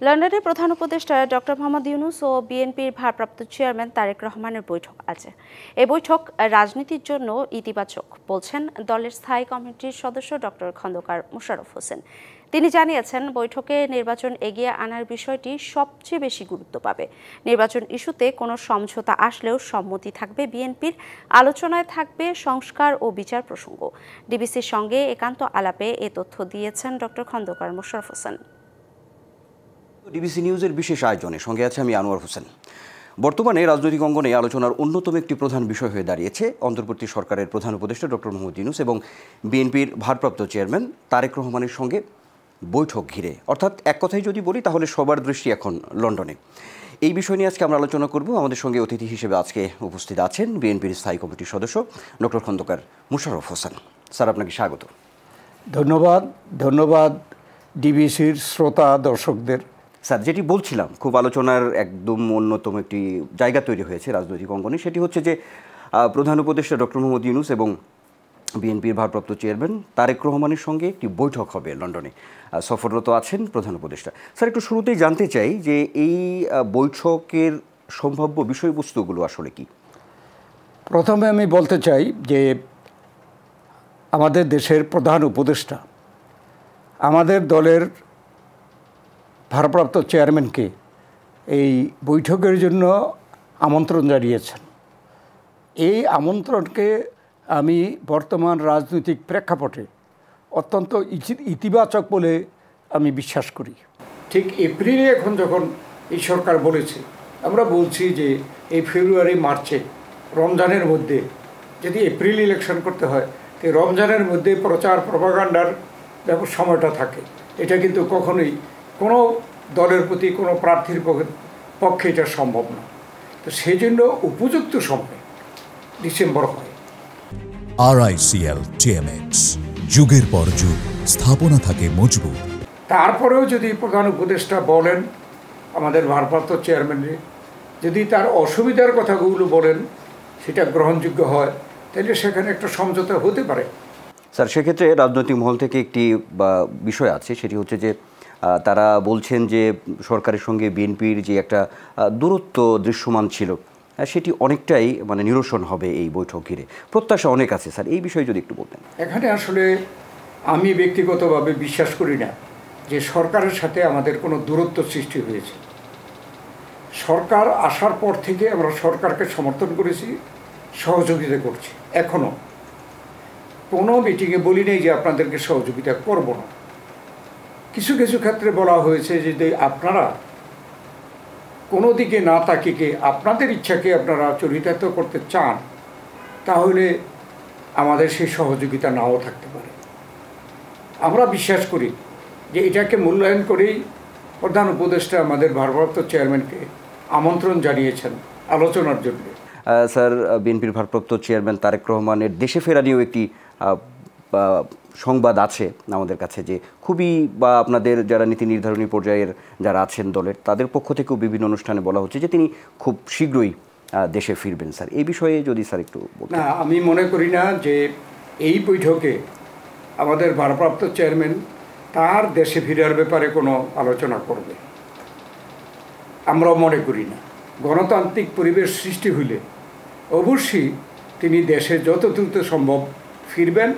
লন্ডনে প্রধান উপদেষ্টা ডক্টর মোহাম্মদ ইউনূস ও বিএনপির ভারপ্রাপ্ত চেয়ারম্যান তারেক রহমানের বৈঠক আছে। এই বৈঠক রাজনীতির জন্য ইতিবাচক বলছেন দলের স্থায়ী কমিটির সদস্য ডক্টর খন্দকার মোশাররফ হোসেন। তিনি জানিয়েছেন, বৈঠকে নির্বাচন এগিয়ে আনার বিষয়টি সবচেয়ে বেশি গুরুত্ব পাবে। নির্বাচন ইস্যুতে কোনো সমঝোতা আসলেও সম্মতি থাকবে বিএনপির, আলোচনায় থাকবে সংস্কার ও বিচার প্রসঙ্গ। ডিবিসির সঙ্গে একান্ত আলাপে এ তথ্য দিয়েছেন ডক্টর খন্দকার মোশাররফ হোসেন। ডিবিসি নিউজের বিশেষ আয়োজনে সঙ্গে আছে আমি আনোয়ার হোসেন। বর্তমানে রাজনৈতিক অঙ্গনে আলোচনার অন্যতম একটি প্রধান বিষয় হয়ে দাঁড়িয়েছে অন্তর্বর্তী সরকারের প্রধান উপদেষ্টা ডক্টর মোহাম্মদ ইউনূস এবং বিএনপির ভারপ্রাপ্ত চেয়ারম্যান তারেক রহমানের সঙ্গে বৈঠক ঘিরে। অর্থাৎ এক কথায় যদি বলি তাহলে সবার দৃষ্টি এখন লন্ডনে। এই বিষয় নিয়ে আজকে আমরা আলোচনা করব। আমাদের সঙ্গে অতিথি হিসেবে আজকে উপস্থিত আছেন বিএনপির স্থায়ী কমিটির সদস্য ডক্টর খন্দকার মোশাররফ হোসেন। স্যার, আপনাকে স্বাগত। ধন্যবাদ ডিবিসির শ্রোতা দর্শকদের। স্যার, যেটি বলছিলাম, খুব আলোচনার একদম অন্যতম একটি জায়গা তৈরি হয়েছে রাজনৈতিক অঙ্গনে, সেটি হচ্ছে যে প্রধান উপদেষ্টা ডক্টর মোহাম্মদ ইউনূস এবং বিএনপির ভারপ্রাপ্ত চেয়ারম্যান তারেক রহমানের সঙ্গে একটি বৈঠক হবে লন্ডনে। সফররত আছেন প্রধান উপদেষ্টা। স্যার, একটু শুরুতেই জানতে চাই যে এই বৈঠকের সম্ভাব্য বিষয়বস্তুগুলো আসলে কি? প্রথমে আমি বলতে চাই যে আমাদের দেশের প্রধান উপদেষ্টা আমাদের দলের ভারপ্রাপ্ত চেয়ারম্যানকে এই বৈঠকের জন্য আমন্ত্রণ জানিয়েছেন। এই আমন্ত্রণকে আমি বর্তমান রাজনৈতিক প্রেক্ষাপটে অত্যন্ত ইতিবাচক বলে আমি বিশ্বাস করি। ঠিক এপ্রিলে এখন যখন এই সরকার বলেছে, আমরা বলছি যে এই ফেব্রুয়ারি মার্চে রমজানের মধ্যে যদি এপ্রিল ইলেকশন করতে হয়, তো রমজানের মধ্যে প্রচার প্রপাগান্ডার সময়টা থাকে। এটা কিন্তু কখনোই কোনো দলের প্রতি কোনো প্রার্থীর পক্ষে এটা সম্ভব না। তো সেই জন্য উপযুক্ত সময় ডিসেম্বর হয়। RICL TMX, যুগের পর যুগ স্থাপনা থাকে মজবুত। তারপরেও যদি প্রধান উপদেষ্টা বলেন আমাদের ভারপ্রাপ্ত চেয়ারম্যানের, যদি তার অসুবিধার কথাগুলো বলেন, সেটা গ্রহণযোগ্য হয়, তাহলে সেখানে একটা সমঝোতা হতে পারে। স্যার, সেক্ষেত্রে রাজনৈতিক মহল থেকে একটি বিষয় আছে, সেটি হচ্ছে যে তারা বলছেন যে সরকারের সঙ্গে বিএনপির যে একটা দূরত্ব দৃশ্যমান ছিল, সেটি অনেকটাই নিরসন হবে এই বৈঠক ঘিরে। প্রত্যাশা অনেক আছে। স্যার, এই বিষয়ে যদি একটু বলতেন। এখানে আসলে আমি ব্যক্তিগতভাবে বিশ্বাস করি না যে সরকারের সাথে আমাদের কোনো দূরত্ব সৃষ্টি হয়েছে। সরকার আসার পর থেকে আমরা সরকারকে সমর্থন করেছি, সহযোগিতা করছি। এখনও কোনো মিটিংয়ে বলি নেই যে আপনাদেরকে সহযোগিতা করব না। কিছু কিছু ক্ষেত্রে বলা হয়েছে যে আপনারা কোনো দিকে না তাকিয়ে আপনাদের ইচ্ছাকে আপনারা চরিতার্থ করতে চান, তাহলে আমাদের সেই সহযোগিতা নাও থাকতে পারে। আমরা বিশ্বাস করি যে এটাকে মূল্যায়ন করেই প্রধান উপদেষ্টা আমাদের ভারপ্রাপ্ত চেয়ারম্যানকে আমন্ত্রণ জানিয়েছেন আলোচনার জন্য। স্যার, বিএনপির ভারপ্রাপ্ত চেয়ারম্যান তারেক রহমানের দেশে ফেরা নিয়েও একটি সংবাদ আছে আমাদের কাছে, যে খুবই আপনাদের যারা নীতি নির্ধারণী পর্যায়ের যারা আছেন দলের, তাদের পক্ষ থেকেও বিভিন্ন অনুষ্ঠানে বলা হচ্ছে যে তিনি খুব শীঘ্রই দেশে ফিরবেন। স্যার, এই বিষয়ে যদি স্যার একটু বলতেন। না, আমি মনে করি না যে এই বৈঠকে আমাদের ভারপ্রাপ্ত চেয়ারম্যান তার দেশে ফেরার ব্যাপারে কোনো আলোচনা করবে। আমরাও মনে করি না। গণতান্ত্রিক পরিবেশ সৃষ্টি হলে অবশ্যই তিনি দেশে যত দ্রুত সম্ভব ফিরবেন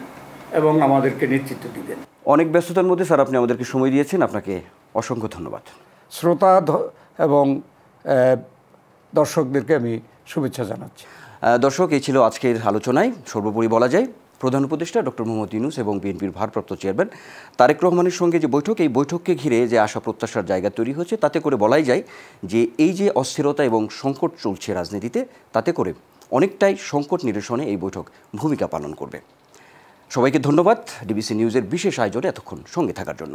এবং আমাদেরকে নেতৃত্ব দিবেন। অনেক ব্যস্ততার মধ্যে স্যার আপনি আমাদেরকে সময় দিয়েছেন, আপনাকে অসংখ্য ধন্যবাদ। শ্রোতা এবং দর্শকদেরকে আমি শুভেচ্ছা জানাচ্ছি। দর্শক, এই ছিল আজকের আলোচনায়। সর্বোপরি বলা যায়, প্রধান উপদেষ্টা ডক্টর মোহাম্মদ ইউনূস এবং বিএনপির ভারপ্রাপ্ত চেয়ারম্যান তারেক রহমানের সঙ্গে যে বৈঠক, এই বৈঠককে ঘিরে যে আশা প্রত্যাশার জায়গা তৈরি হচ্ছে, তাতে করে বলাই যায় যে এই যে অস্থিরতা এবং সংকট চলছে রাজনীতিতে, তাতে করে অনেকটাই সংকট নিরসনে এই বৈঠক ভূমিকা পালন করবে। সবাইকে ধন্যবাদ ডিবিসি নিউজের বিশেষ আয়োজনে এতক্ষণ সঙ্গে থাকার জন্য।